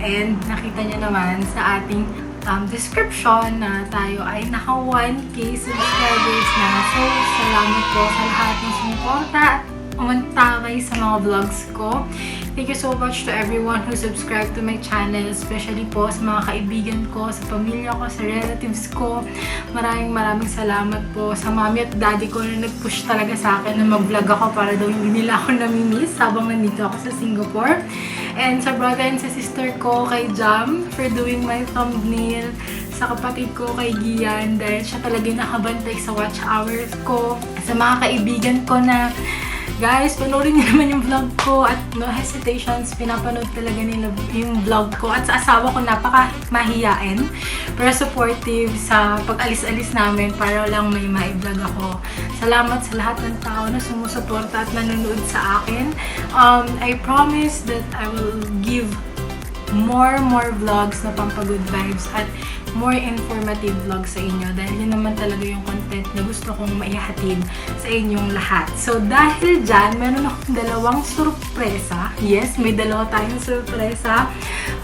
And nakita niyo naman sa ating description na tayo ay naka 1K subscribers na. So, salamat po sa lahat ng sumuporta at umantakay sa mga vlogs ko. Thank you so much to everyone who subscribed to my channel, especially po sa mga kaibigan ko, sa pamilya ko, sa relatives ko. Maraming salamat po sa mami at daddy ko na nag-push talaga sa akin na mag-vlog ako para daw hindi nila ako namimiss habang nandito ako sa Singapore. And sa brother and sa sister ko, kay Jam, for doing my thumbnail. Sa kapatid ko, kay Diyan, dahil siya talaga nakabantay sa watch hours ko. Sa mga kaibigan ko na, guys, panoorin niyo naman yung vlog ko at no hesitations, pinapanood talaga nila yung vlog ko. At sa asawa ko, napaka-mahiyain, pero supportive sa pag-alis-alis namin para lang may ma-vlog ako. Salamat sa lahat ng tao na sumusuporta at nanonood sa akin. I promise that I will give more vlogs na pampagood vibes at more informative vlogs sa inyo dahil yun naman talaga yung content na gusto kong maihatid sa inyong lahat. So, dahil dyan, meron akong dalawang surpresa. Yes, may dalawa tayong surpresa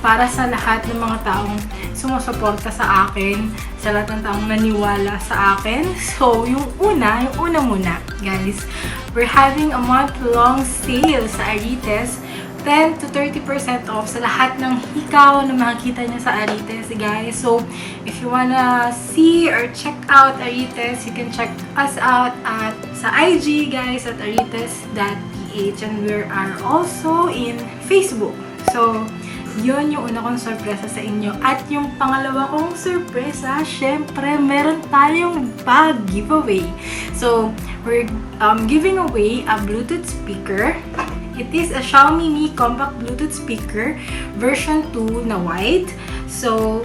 para sa lahat ng mga taong sumusuporta sa akin, sa lahat ng taong naniwala sa akin. So, yung una muna, guys. We're having a month-long sale sa Arites. 10 to 30% off sa lahat ng hikaw na makikita niya sa Arites, guys. So, if you wanna see or check out Arites, you can check us out at sa IG, guys, at arites.ph, and we are also in Facebook. So, yun yung una kong sorpresa sa inyo. At yung pangalawa kong sorpresa, syempre, meron tayong bag giveaway. So, we're giving away a Bluetooth speaker. It is a Xiaomi Mi Compact Bluetooth speaker version 2 na white. So,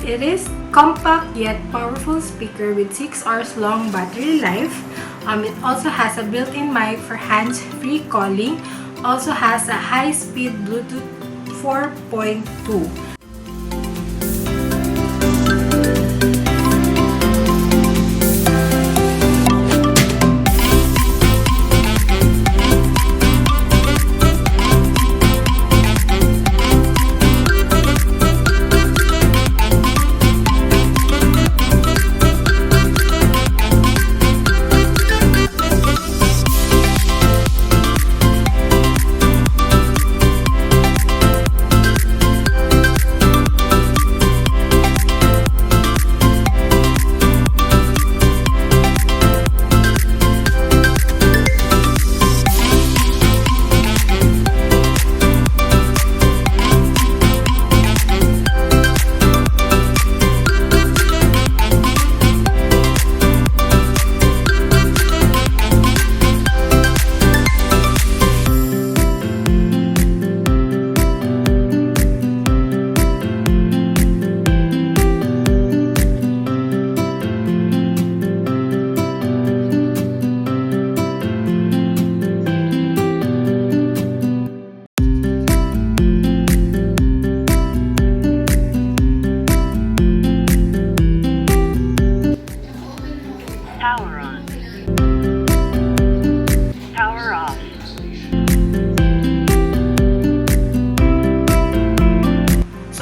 it is compact yet powerful speaker with 6 hours long battery life. It also has a built-in mic for hands-free calling. Also has a high-speed Bluetooth 4.2.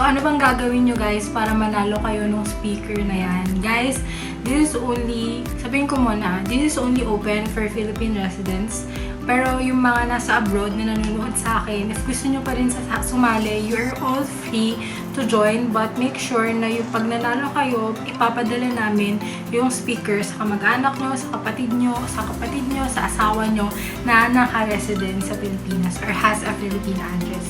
Ano bang gagawin nyo, guys, para manalo kayo ng speaker na yan? Guys, this is only, sabihin ko muna, this is only open for Philippine residents. Pero yung mga nasa abroad na nanonood sa akin, if gusto nyo pa rin sumali, you're all free to join. But make sure na yung pag nanalo kayo, ipapadala namin yung speaker sa kamag-anak nyo, sa kapatid nyo, sa asawa nyo na naka-resident sa Pilipinas or has a Philippine address.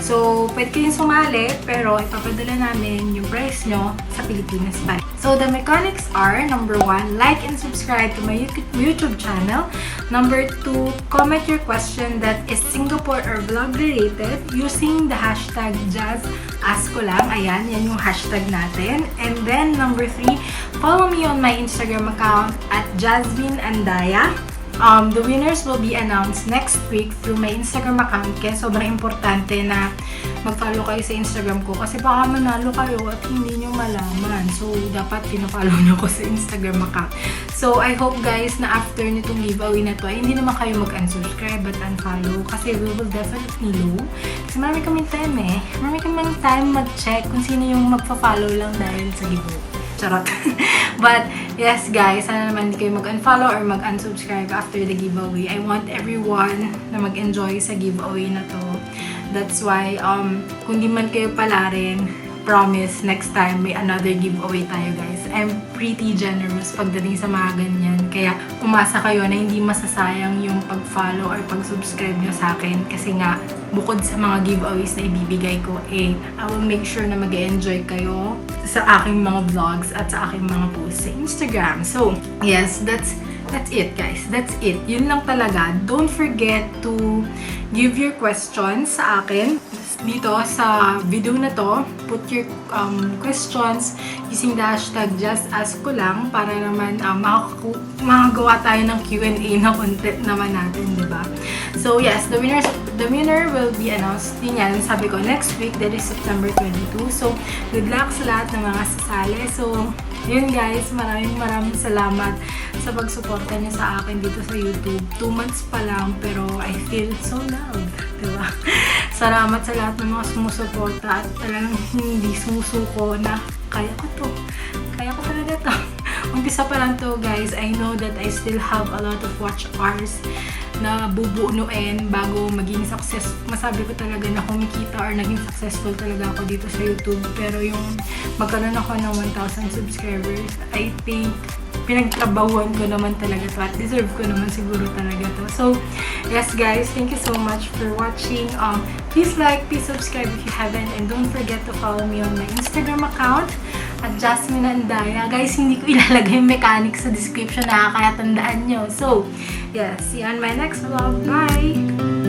So, pwede kayong sumali, pero ipapadala namin yung price nyo sa Pilipinas pa. So, the mechanics are, number 1, like and subscribe to my YouTube channel. Number 2, comment your question that is Singapore or vlog related using the hashtag JazAskKoLang. Ayan, yan yung hashtag natin. And then, number 3, follow me on my Instagram account at Jazmin Andaya. The winners will be announced next week through my Instagram account. Kaya sobrang importante na mag-follow kayo sa Instagram ko kasi baka manalo kayo at hindi nyo malaman. So, dapat pinafollow nyo ko sa Instagram account. So, I hope guys na after nitong giveaway na to ay hindi naman kayo mag-unsubscribe at unfollow kasi we will definitely know. Kasi marami kaming time eh. Marami kaming namang time mag-check kung sino yung magpa-follow lang dahil sa giveaway. Charot. But, yes guys, sana naman hindi kayo mag-unfollow or mag-unsubscribe after the giveaway. I want everyone na mag-enjoy sa giveaway na to. That's why, kung di man kayo pala rin, promise, next time may another giveaway tayo guys. I'm pretty generous pagdating sa mga ganyan. Kaya, umasa kayo na hindi masasayang yung pag-follow or pag-subscribe nyo sa akin. Kasi nga, bukod sa mga giveaways na ibibigay ko, I will make sure na mag-enjoy kayo sa aking mga vlogs at sa aking mga posts sa Instagram. So, yes, that's it guys. That's it. Yun lang talaga. Don't forget to give your questions sa akin. Dito sa video na to, put your questions using the hashtag #JustAskKoLang para naman makagawa tayo ng Q&A na content naman natin, diba? So yes, the winner will be announced din yan, sabi ko, next week, that is September 22. So, good luck sa lahat ng mga sasali. So, yun guys, maraming salamat sa pagsuporta niyo sa akin dito sa YouTube. 2 months pa lang, pero I feel so loved, diba? Salamat sa lahat ng mga sumusuporta at talagang hindi sumusuko na kaya ko to. Kaya ko talaga to. Umpisa pa lang to guys. I know that I still have a lot of watch hours na bubunuin bago maging success. Masabi ko talaga na kumikita or naging successful talaga ako dito sa YouTube. Pero yung magkaroon ako ng 1,000 subscribers, I think pinagtrabahuan ko naman talaga to at deserve ko naman siguro talaga to. So, yes guys, thank you so much for watching. Please like, please subscribe if you haven't, and don't forget to follow me on my Instagram account at Jazmin Sansano. Guys, hindi ko ilalagay yung mechanics sa description, kaya tandaan nyo. So, yes, see you on my next vlog. Bye!